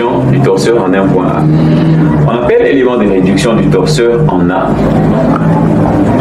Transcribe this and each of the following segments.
réduction du torseur en un point A. On appelle l'élément de réduction du torseur en A.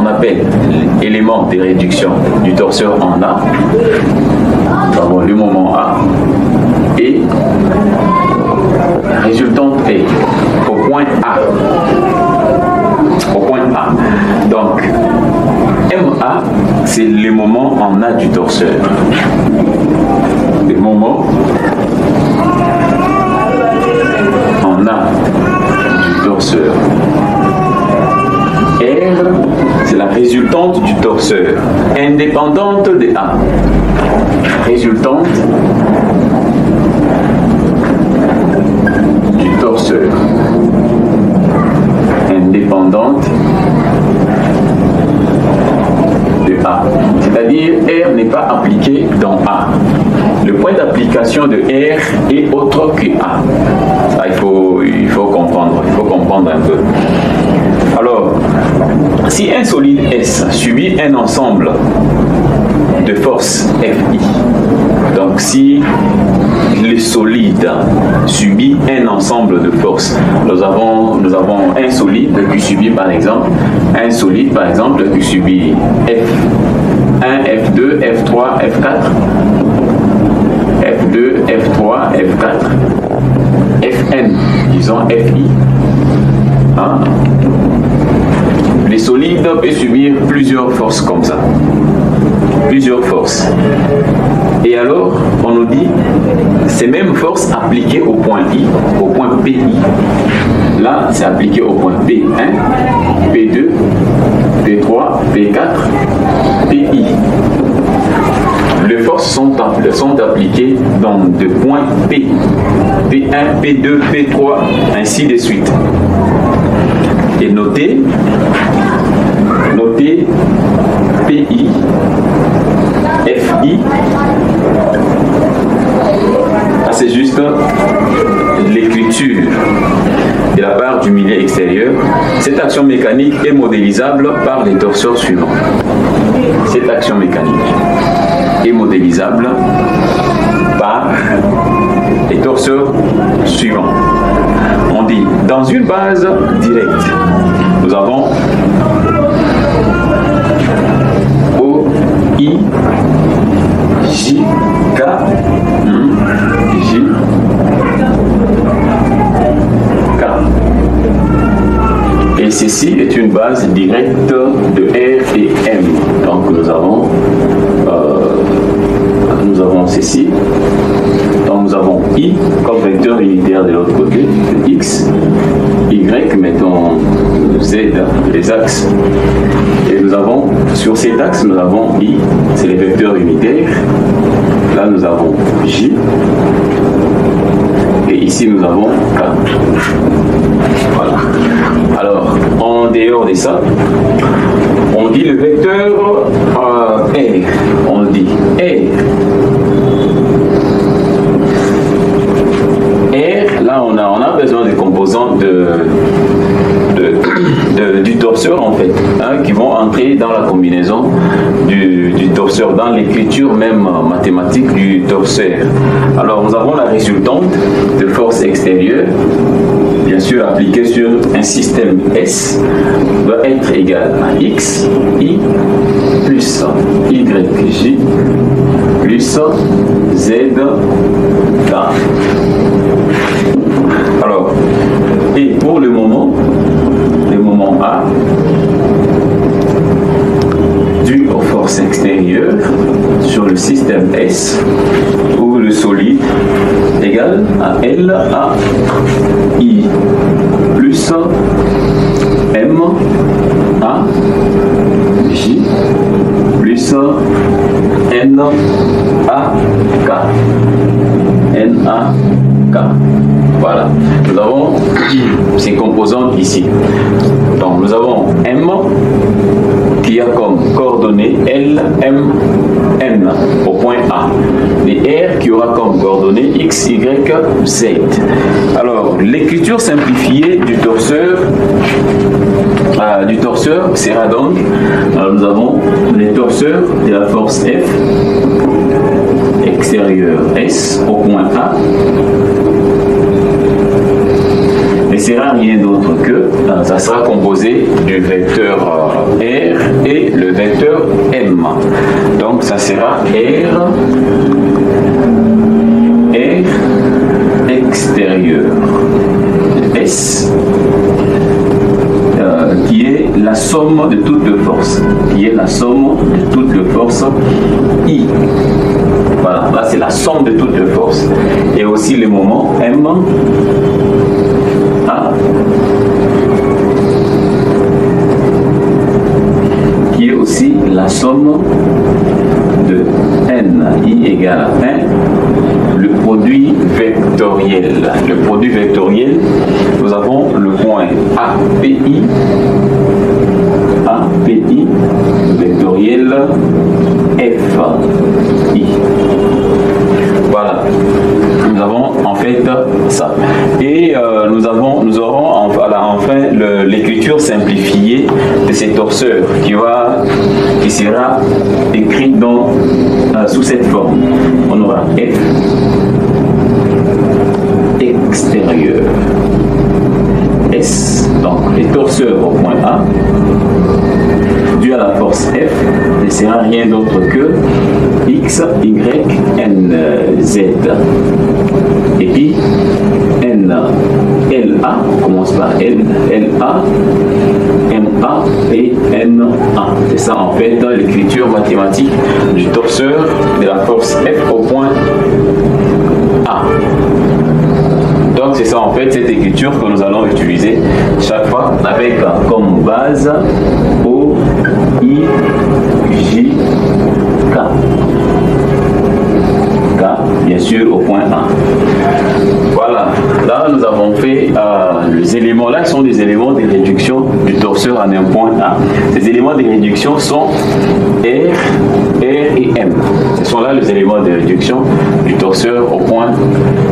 On appelle l'élément de réduction du torseur en A. Nous avons le moment A et la résultante est au point A. Au point A. Donc, MA, c'est le moment en A du torseur. Le moment en A du torseur. R, c'est la résultante du torseur, indépendante de A. Résultante du torseur, indépendante de A. C'est-à-dire, R n'est pas appliqué dans A. Le point d'application de R est autre que A. Ça, il faut comprendre un peu. Alors, si un solide S subit un ensemble de forces FI, donc si le solide subit un ensemble de forces, nous avons un solide qui subit par exemple qui subit F1, F2, F3, F4, F2, F3, F4, Fn, disons Fi. Hein? Les solides peuvent subir plusieurs forces comme ça. Plusieurs forces. Et alors, on nous dit, ces mêmes forces appliquées au point I, au point PI. Là, c'est appliqué au point P1, P2, P3, P4, PI. Les forces sont appliquées dans deux points P. P1, P2, P3, ainsi de suite. Et notez PI, FI. C'est juste l'écriture de la part du milieu extérieur. Cette action mécanique est modélisable par les torseurs suivants. Cette action mécanique est modélisable par les torseurs suivants. On dit, dans une base directe, nous avons O, I, J, K, J, K. Et ceci est une base directe de R et M. Donc nous avons ceci. Donc nous avons I comme vecteur unitaire de l'autre côté, de X, Y, mettons Z, les axes. Et nous avons, sur cet axe, nous avons I, c'est les vecteurs unitaires. Là, nous avons J. Et ici, nous avons K. Voilà. Alors, en dehors de ça, on dit le vecteur R. On dit R. R, là, on a besoin des composantes du torseur en fait, hein, qui vont entrer dans la combinaison du torseur, dans l'écriture même mathématique du torseur. Alors nous avons la résultante de force extérieure, bien sûr appliquée sur un système S, doit être égal à X, I, plus Y, J, plus Z, K. Alors, et pour le moment A, dû aux forces extérieures sur le système S, où le solide égal à L A I plus M A J plus N A K. N A K. Voilà. Nous avons ces composantes ici. Donc nous avons M qui a comme coordonnées L, M, N au point A. Et R qui aura comme coordonnées X, Y, Z. Alors l'écriture simplifiée du torseur sera donc, alors nous avons les torseurs de la force F extérieure S au point A ne sera rien d'autre que, ça sera composé du vecteur R et le vecteur M. Donc ça sera R extérieur, S, qui est la somme de toutes les forces, I. Voilà, là c'est la somme de toutes les forces. Et aussi le moment M, A, qui est aussi la somme de N, I égale à 1, le produit vectoriel. Le produit vectoriel, nous avons le point API, vectoriel FI. Voilà, nous avons en fait ça. Et nous aurons enfin l'écriture simplifiée de ces torseurs qui sera écrite sous cette forme. On aura F extérieur, S, donc les torseurs au point A, dû à la force F, ne sera rien d'autre que X, Y, N, Z. Et puis N, LA, commence par L, LA, MA et NA. C'est ça en fait l'écriture mathématique du torseur de la force F au point A. Donc c'est ça en fait cette écriture que nous allons utiliser chaque fois avec comme base O, I, J, K. K, bien sûr, au point A. Voilà, là nous avons fait les éléments là qui sont des éléments de réduction du torseur en un point A. Ces éléments de réduction sont R, R et M. Ce sont là les éléments de réduction du torseur au point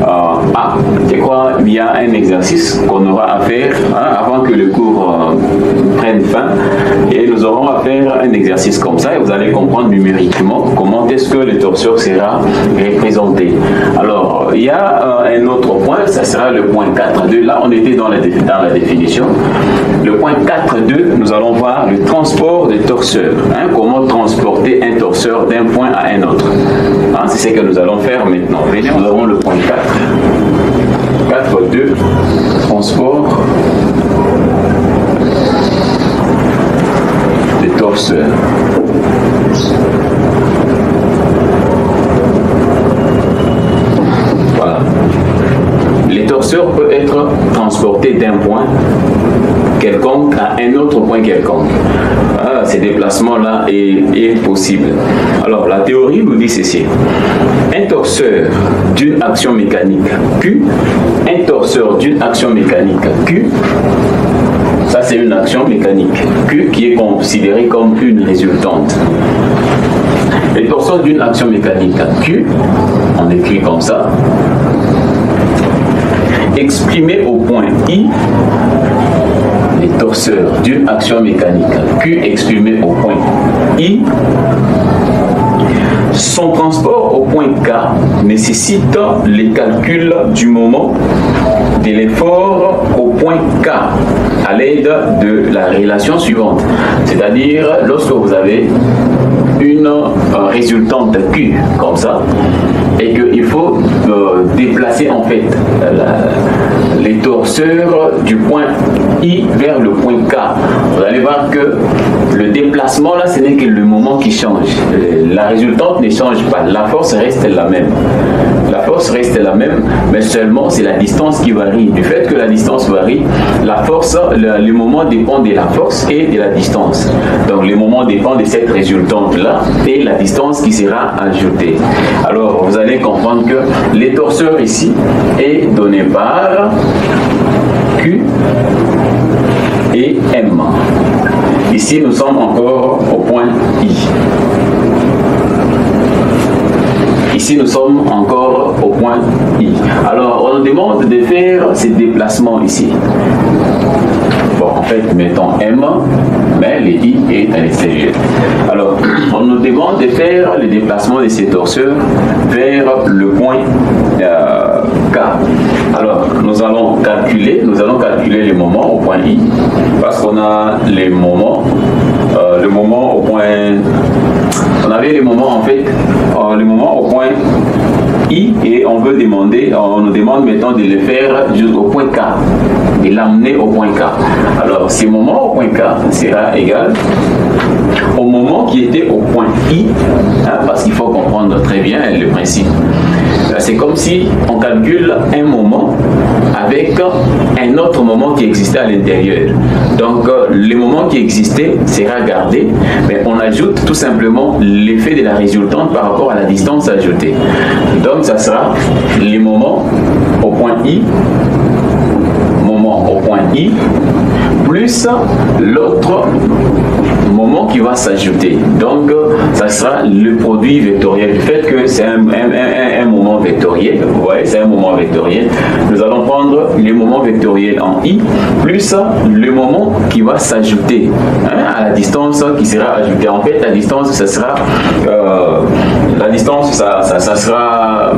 A. Je crois qu'il y a un exercice qu'on aura à faire avant que le cours prenne fin. Et nous aurons à faire un exercice comme ça et vous allez comprendre numériquement comment est-ce que le torseur sera représenté. Alors, il y a un autre point, ça sera le point 4.2. Là, on était dans la définition. Le point 4.2, nous allons voir le transport de torseur. Comment transporter un torseur d'un point à un autre. C'est ce que nous allons faire maintenant. Venez, nous avons le point 4. 4.2, transport de torseur. Voilà. Les torseurs peuvent être transportés d'un point quelconque à un autre point quelconque. Ces déplacements-là est possible. Alors, la théorie nous dit ceci. Un torseur d'une action mécanique Q, un torseur d'une action mécanique Q, ça c'est une action mécanique Q qui est considérée comme une résultante. Les torseurs d'une action mécanique Q, on écrit comme ça, exprimés au point I, les torseurs d'une action mécanique Q exprimés au point I, son transport au point K nécessite les calculs du moment de l'effort au point K à l'aide de la relation suivante. C'est-à-dire, lorsque vous avez une résultante Q comme ça, et qu'il faut déplacer en fait les torseurs du point I vers le point K. Vous allez voir que le déplacement là, ce n'est que le moment qui change. La résultante ne change pas, la force reste la même. La force reste la même, mais seulement c'est la distance qui varie. Du fait que la distance varie, la force, le moment dépend de la force et de la distance. Donc le moment dépend de cette résultante là et la distance qui sera ajoutée. Alors vous allez comprendre que les torseurs ici est donné par Q et M. Ici nous sommes encore au point I. ici nous sommes encore au point I. Alors on nous demande de faire ces déplacements ici. Bon, en fait, mettons M, mais le I est à l'extérieur. Alors, on nous demande de faire le déplacement de ces torseurs vers le point K. Alors, nous allons calculer les moments au point I, parce qu'on a les moments, le moment au point... On avait les moments, en fait, les moments au point I, et on nous demande maintenant de le faire jusqu'au point K, et l'amener au point K. Alors, ces moments au point K sera égal au moment qui était au point I, parce qu'il faut comprendre très bien le principe. C'est comme si on calcule un moment avec un autre moment qui existait à l'intérieur. Donc, le moment qui existait sera gardé, mais on ajoute tout simplement l'effet de la résultante par rapport à la distance ajoutée. Donc, ça sera les moments au point I, moment au point I, plus l'autre moment qui va s'ajouter. Donc, ça sera le produit vectoriel. Du fait que c'est un moment vectoriel, vous voyez, c'est un moment vectoriel, nous allons prendre le moment vectoriel en I, plus le moment qui va s'ajouter à la distance qui sera ajoutée. En fait, la distance, ça sera ça sera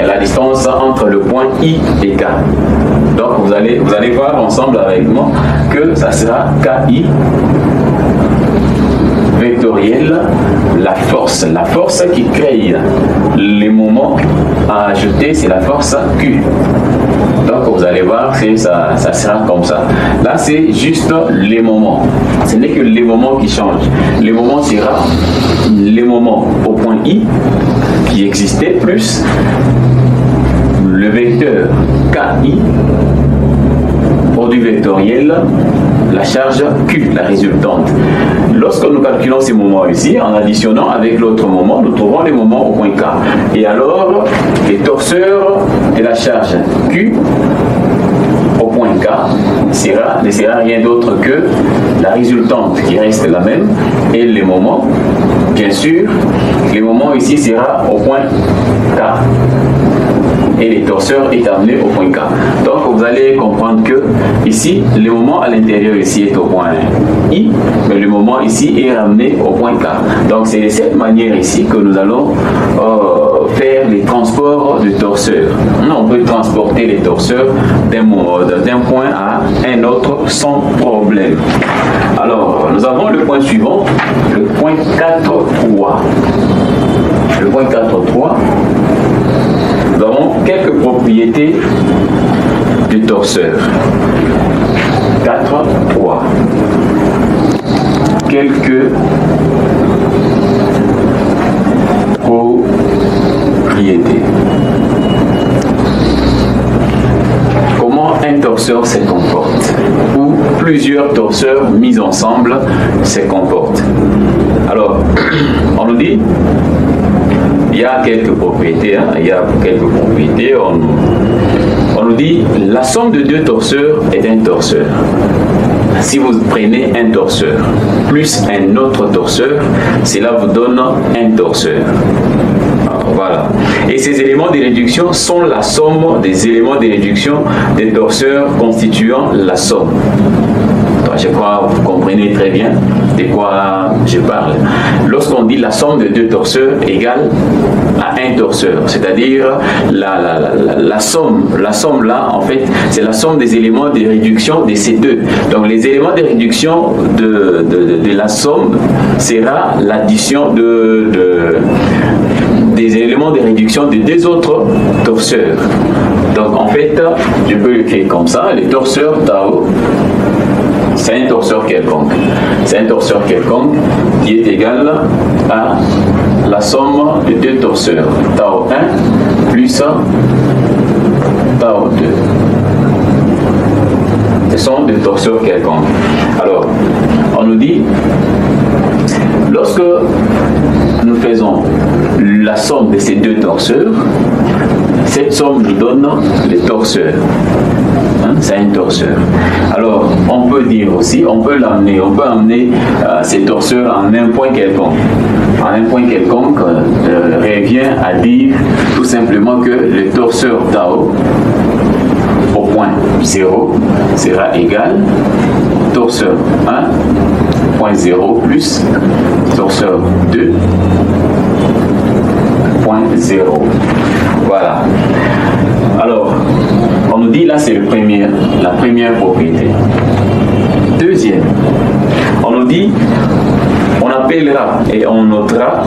la distance entre le point I et K. Donc, vous allez voir ensemble avec moi que ça sera KI vectoriel, la force qui crée les moments à ajouter, c'est la force Q. Donc vous allez voir que ça sera comme ça. Là c'est juste les moments, ce n'est que les moments qui changent. Les moments sera les moments au point I qui existait plus le vecteur KI, produit vectoriel, la charge Q, la résultante. Lorsque nous calculons ces moments ici, en additionnant avec l'autre moment, nous trouvons les moments au point K. Et alors, les torseurs de la charge Q au point K ne sera rien d'autre que la résultante qui reste la même et les moments, bien sûr, les moments ici sera au point K. Et les torseurs est amené au point K. Donc vous allez comprendre que ici, le moment à l'intérieur ici est au point I, mais le moment ici est ramené au point K. Donc c'est de cette manière ici que nous allons faire les transports de torseurs. On peut transporter les torseurs d'un point à un autre sans problème. Alors, nous avons le point suivant, le point 4.3. Le point 4.3. Nous avons quelques propriétés du torseur. 4.3. Quelques propriétés. Comment un torseur se comporte, ou plusieurs torseurs mis ensemble se comportent. Alors, on nous dit il y a quelques propriétés, on nous dit la somme de deux torseurs est un torseur. Si vous prenez un torseur plus un autre torseur, cela vous donne un torseur. Alors, voilà. Et ces éléments de réduction sont la somme des éléments de réduction des torseurs constituant la somme. Je crois que vous comprenez très bien de quoi je parle. Lorsqu'on dit la somme de deux torseurs égale à un torseur, c'est-à-dire la somme là, en fait, c'est la somme des éléments de réduction de ces deux. Donc les éléments de réduction de la somme sera l'addition des éléments de réduction de deux autres torseurs. Donc en fait, je peux l'écrire comme ça, les torseurs tau, c'est un torseur quelconque. C'est un torseur quelconque qui est égal à la somme de deux torseurs, tau 1 plus tau 2. Ce sont des torseurs quelconques. Alors, on nous dit, lorsque nous faisons la somme de ces deux torseurs, cette somme nous donne les torseurs. C'est un torseur. Alors, on peut dire aussi, on peut amener ces torseurs en un point quelconque. En un point quelconque revient à dire tout simplement que le torseur tau au point 0 sera égal torseur 1 point 0 plus torseur 2 point 0. Voilà. Alors, on nous dit là, c'est la première propriété. Deuxième, on nous dit, on appellera et on notera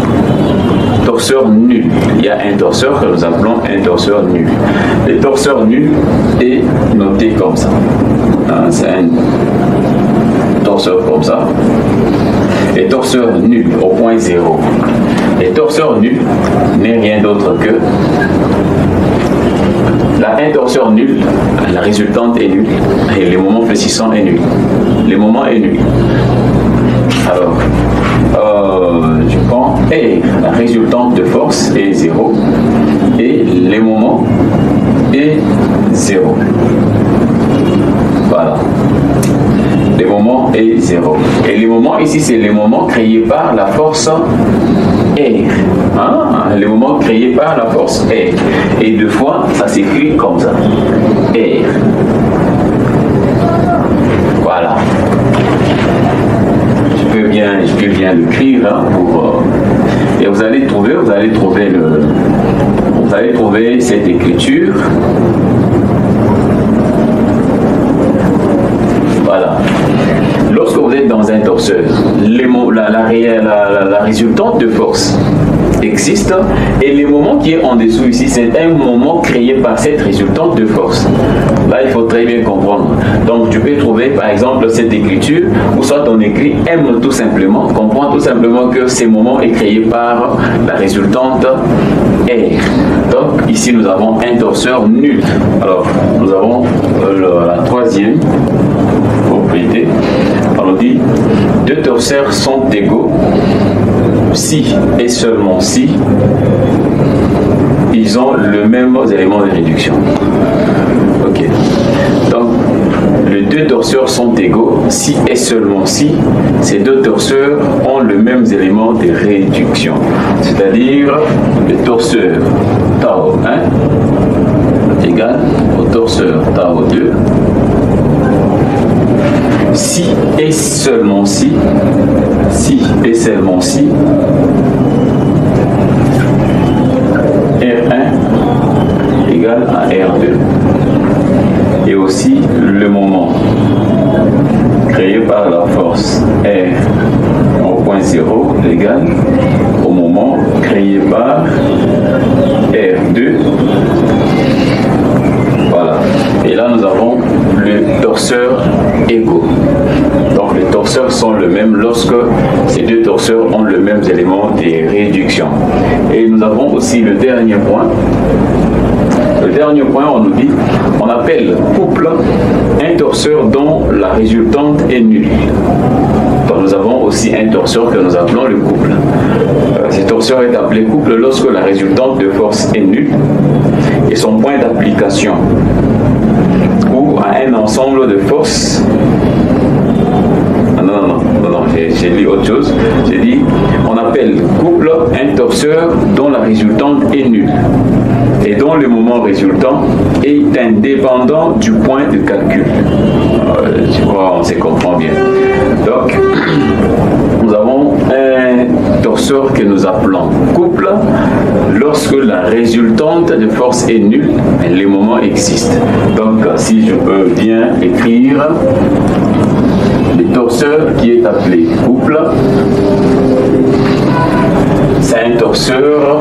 torseur nul. Il y a un torseur que nous appelons un torseur nul. Le torseur nul est noté comme ça. C'est un torseur comme ça. Et torseur nul au point 0. Et torseur nul n'est rien d'autre que un torseur nul, la résultante est nulle et le moment fléchissant est nul. Le moment est nul. Alors, je prends et la résultante de force est 0 et le moment est 0. Voilà. Le moment est 0. Et le moment ici, c'est le moment créé par la force R. Le moment créé par la force R. Et deux fois, ça s'écrit comme ça. R. Voilà. Je peux bien l'écrire et vous allez trouver cette écriture. Voilà. Lorsque vous êtes dans un torseur, la résultante de force existe et le moment qui est en dessous ici, c'est un moment créé par cette résultante de force. Là, il faut très bien comprendre. Donc, tu peux trouver par exemple cette écriture ou soit on écrit M tout simplement. Comprends tout simplement que ce moment est créé par la résultante R. Donc, ici, nous avons un torseur nul. Alors, nous avons la troisième propriété. On dit deux torseurs sont égaux si et seulement si ils ont le même élément de réduction. Ok. Donc, les deux torseurs sont égaux si et seulement si ces deux torseurs ont le même élément de réduction. C'est-à-dire le torseur tau 1 égale au torseur tau 2 si et seulement si R1 égale à R2 et aussi le moment créé par la force R au point 0 égale au moment créé par R2. Voilà. Et là, nous avons le torseur égaux. Donc, les torseurs sont le même lorsque ces deux torseurs ont le même élément de réduction. Et nous avons aussi le dernier point. Le dernier point, on nous dit, on appelle couple un torseur dont la résultante est nulle. Donc, nous avons aussi un torseur que nous appelons le couple. Ce torseur est appelé couple lorsque la résultante de force est nulle et son point d'application ou à un ensemble de forces. Non, j'ai lu autre chose. J'ai dit, on appelle couple un torseur dont la résultante est nulle et dont le moment résultant est indépendant du point de calcul. Je crois qu'on se comprend bien. Donc, nous avons un torseur que nous appelons couple lorsque la résultante de force est nulle, mais le moment existe. Donc, si je peux bien écrire le torseur qui est appelé couple, c'est un torseur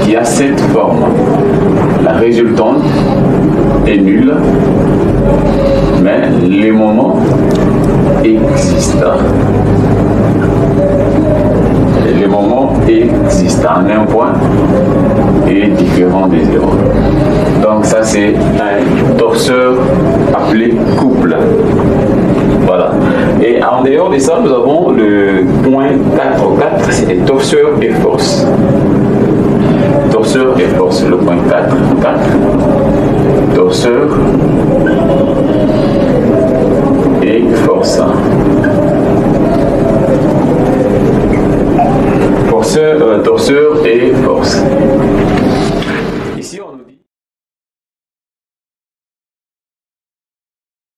qui a cette forme. La résultante est nulle, mais les moments existent. Les moments existent en un point et différent des zéros. Donc ça, c'est un torseur appelé couple. Voilà. Et en dehors de ça, nous avons le point 4, c'est les torseurs et forces. Torseur et force, le point 4, torseur et force. torseur et force.